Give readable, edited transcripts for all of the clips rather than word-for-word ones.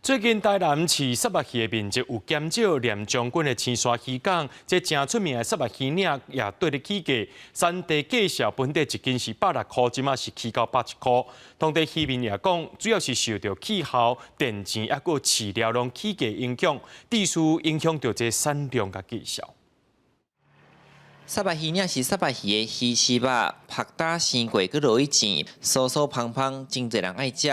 最近台南市沙巴鱼的面积有减少，连将军的青沙渔港，这正出名的沙巴鱼领也对得起价。山地介绍本地一斤是160块，即马是起到81块。当地渔民也讲，主要是受到气候、电钱还有饲料量起价影响，地区影响到这产量甲绩效。 沙巴鱼领是沙巴鱼的鱼翅肉，拍打生过，佮落去煎，酥酥香香，真侪人爱食。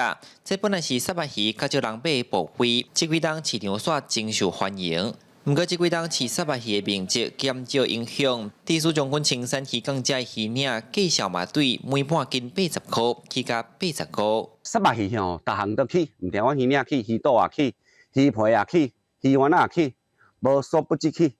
这本来是沙巴鱼较少人买的部位，这几档市场煞真受欢迎。不过这几档饲沙巴鱼的面积减少影响，地区将军青山鱼港这鱼领介绍嘛对，每半斤80块，起价85。沙巴鱼吼，逐项都起，唔定我鱼领起，鱼肚也起，鱼皮也起，鱼丸也起，无所不至起。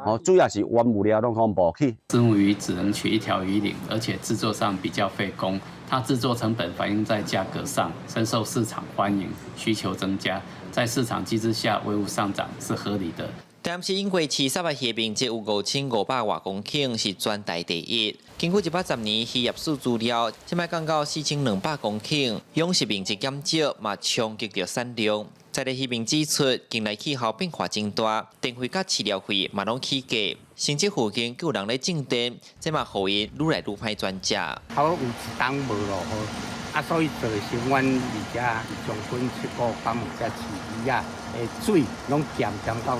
哦，主要是原物料拢全部起。虱目鱼只能取一条鱼鳞，而且制作上比较费工，它制作成本反映在价格上，深受市场欢迎，需求增加，在市场机制下微物上涨是合理的。但是因为饲沙巴鱼面积有5500多公顷，是全台第一。经过110年渔业署资料，现在降到4200公顷，养殖面积减少，嘛冲击着产量。 在地渔民指出，近来气候变化真大，电费甲饲料费嘛拢起价，甚至附近有人咧种电，这嘛互因愈来愈歹转食。头有一档无落好，所以造成阮而家将军7个港遮饲鱼啊，水拢咸到4、5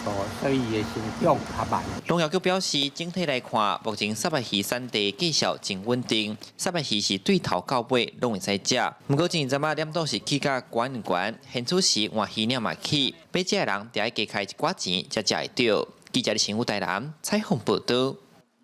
度，所以伊生长较慢。农业局表示，整体来看，目前沙巴鱼产地绩效真稳定，沙巴鱼是对头到尾拢会使食。不过前阵仔念到是起价悬，现此时换鱼领嘛起，买食的人得要加开一寡钱才食会到。记者李新武台南采访报道。